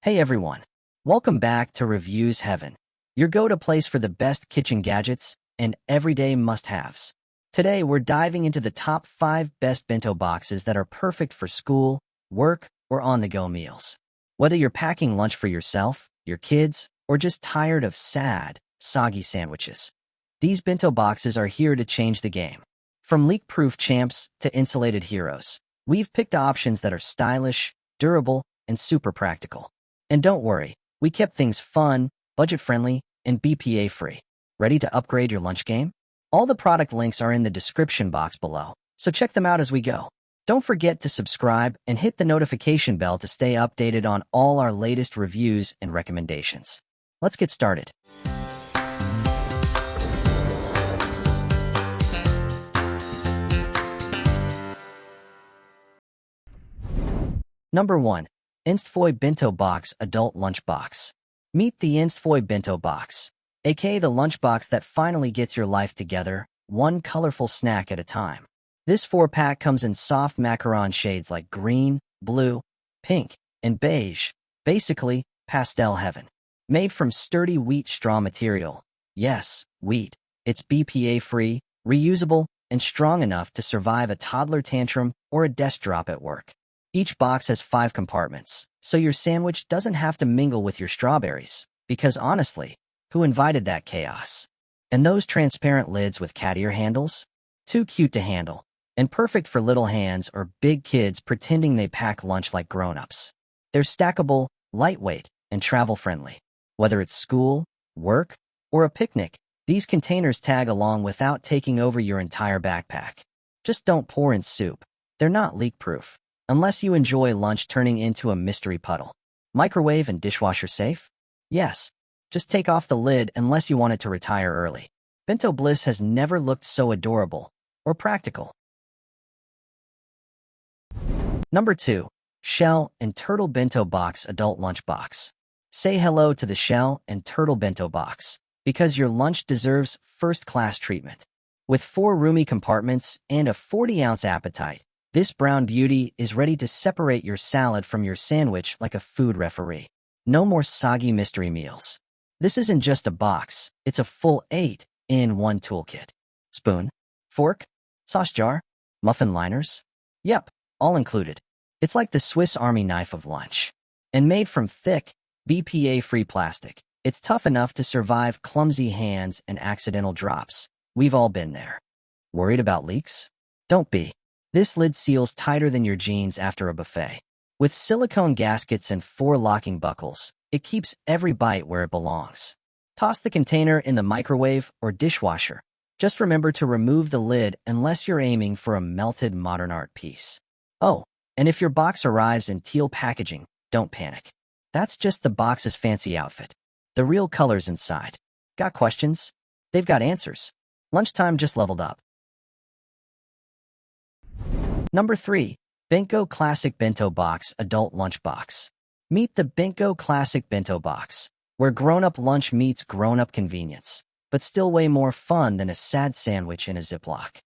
Hey everyone, welcome back to Reviewz Heaven, your go-to place for the best kitchen gadgets and everyday must-haves. Today we're diving into the top 5 best bento boxes that are perfect for school, work, or on-the-go meals. Whether you're packing lunch for yourself, your kids, or just tired of sad, soggy sandwiches, these bento boxes are here to change the game. From leak-proof champs to insulated heroes, we've picked options that are stylish, durable, and super practical. And don't worry, we kept things fun, budget-friendly, and BPA-free. Ready to upgrade your lunch game? All the product links are in the description box below, so check them out as we go. Don't forget to subscribe and hit the notification bell to stay updated on all our latest reviews and recommendations. Let's get started. Number 1. Enstphjoy Bento Box Adult Lunchbox. Meet the Enstphjoy Bento Box, aka the lunchbox that finally gets your life together, one colorful snack at a time. This 4-pack comes in soft macaron shades like green, blue, pink, and beige, basically pastel heaven. Made from sturdy wheat straw material. Yes, wheat. It's BPA-free, reusable, and strong enough to survive a toddler tantrum or a desk drop at work. Each box has 5 compartments, so your sandwich doesn't have to mingle with your strawberries, because honestly, who invited that chaos? And those transparent lids with cat ear handles? Too cute to handle, and perfect for little hands or big kids pretending they pack lunch like grown-ups. They're stackable, lightweight, and travel-friendly. Whether it's school, work, or a picnic, these containers tag along without taking over your entire backpack. Just don't pour in soup. They're not leak-proof. Unless you enjoy lunch turning into a mystery puddle. Microwave and dishwasher safe? Yes. Just take off the lid unless you want it to retire early. Bento Bliss has never looked so adorable or practical. Number 2. Shell and Turtle Bento Box Adult Lunchbox. Say hello to the Shell and Turtle Bento Box, because your lunch deserves first-class treatment. With 4 roomy compartments and a 40-ounce appetite, this brown beauty is ready to separate your salad from your sandwich like a food referee. No more soggy mystery meals. This isn't just a box, it's a full 8-in-1 toolkit. Spoon, fork, sauce jar, muffin liners. Yep, all included. It's like the Swiss Army knife of lunch. And made from thick, BPA-free plastic, it's tough enough to survive clumsy hands and accidental drops. We've all been there. Worried about leaks? Don't be. This lid seals tighter than your jeans after a buffet. With silicone gaskets and 4 locking buckles, it keeps every bite where it belongs. Toss the container in the microwave or dishwasher. Just remember to remove the lid unless you're aiming for a melted modern art piece. Oh, and if your box arrives in teal packaging, don't panic. That's just the box's fancy outfit. The real color's inside. Got questions? They've got answers. Lunchtime just leveled up. Number 3. Bentgo Classic Bento Box Adult Lunchbox. Meet the Bentgo Classic Bento Box, where grown-up lunch meets grown-up convenience, but still way more fun than a sad sandwich in a Ziploc.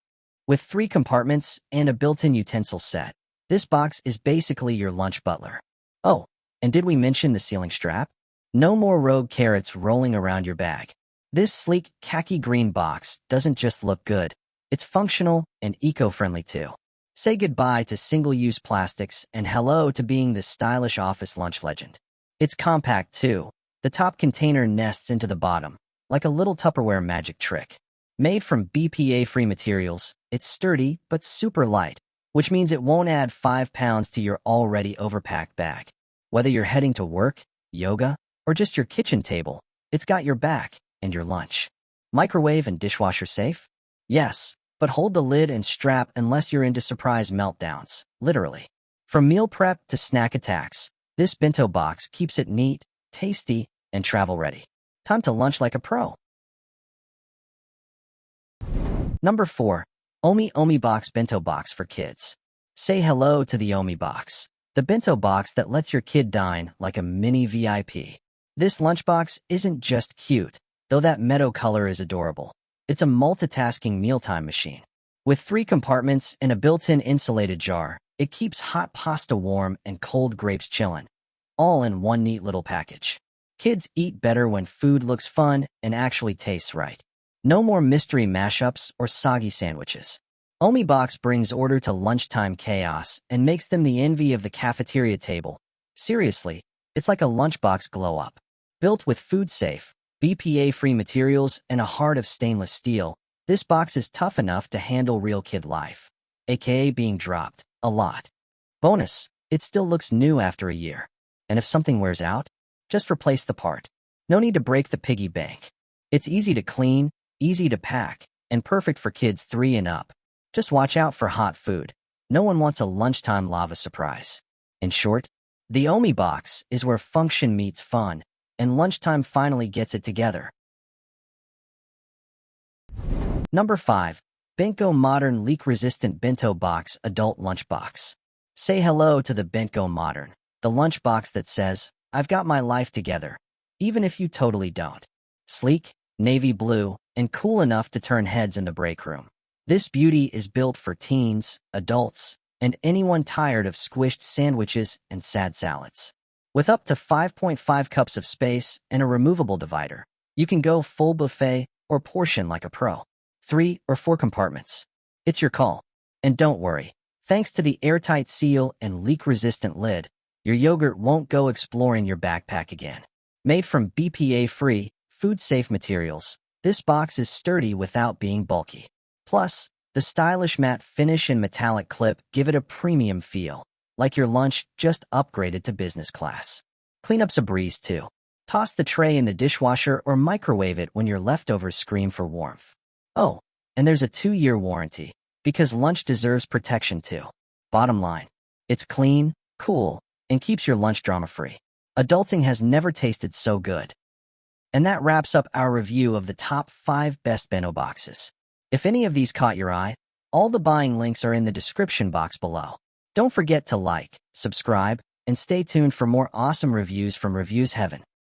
With 3 compartments and a built-in utensil set, this box is basically your lunch butler. Oh, and did we mention the sealing strap? No more rogue carrots rolling around your bag. This sleek khaki green box doesn't just look good, it's functional and eco-friendly too. Say goodbye to single-use plastics and hello to being the stylish office lunch legend. It's compact too. The top container nests into the bottom, like a little Tupperware magic trick. Made from BPA-free materials, it's sturdy but super light, which means it won't add 5 pounds to your already overpacked bag. Whether you're heading to work, yoga, or just your kitchen table, it's got your back and your lunch. Microwave and dishwasher safe? Yes. But hold the lid and strap unless you're into surprise meltdowns, literally. From meal prep to snack attacks, this bento box keeps it neat, tasty, and travel-ready. Time to lunch like a pro. Number 4. OmieBox Bento Box for Kids. Say hello to the OmieBox, the bento box that lets your kid dine like a mini VIP. This lunchbox isn't just cute, though that meadow color is adorable. It's a multitasking mealtime machine. With 3 compartments and a built-in insulated jar, it keeps hot pasta warm and cold grapes chillin'. all in one neat little package. Kids eat better when food looks fun and actually tastes right. No more mystery mashups or soggy sandwiches. OmieBox brings order to lunchtime chaos and makes them the envy of the cafeteria table. Seriously, it's like a lunchbox glow-up. Built with food-safe, BPA-free materials and a heart of stainless steel, this box is tough enough to handle real kid life, aka being dropped a lot. Bonus, it still looks new after a year. And if something wears out, just replace the part. No need to break the piggy bank. It's easy to clean, easy to pack, and perfect for kids 3 and up. Just watch out for hot food. No one wants a lunchtime lava surprise. In short, the OmieBox is where function meets fun, and lunchtime finally gets it together. Number 5. Bentgo Modern Leak-Resistant Bento Box Adult Lunchbox. Say hello to the Bentgo Modern, the lunchbox that says, I've got my life together, even if you totally don't. Sleek, navy blue, and cool enough to turn heads in the break room. This beauty is built for teens, adults, and anyone tired of squished sandwiches and sad salads. With up to 5.5 cups of space and a removable divider, you can go full buffet or portion like a pro. 3 or 4 compartments. It's your call. And don't worry, thanks to the airtight seal and leak-resistant lid, your yogurt won't go exploring your backpack again. Made from BPA-free, food-safe materials, this box is sturdy without being bulky. Plus, the stylish matte finish and metallic clip give it a premium feel, like your lunch just upgraded to business class. Cleanup's a breeze too. Toss the tray in the dishwasher or microwave it when your leftovers scream for warmth. Oh, and there's a 2-year warranty, because lunch deserves protection too. Bottom line, it's clean, cool, and keeps your lunch drama-free. Adulting has never tasted so good. And that wraps up our review of the top 5 best bento boxes. If any of these caught your eye, all the buying links are in the description box below. Don't forget to like, subscribe, and stay tuned for more awesome reviews from Reviewz Heaven.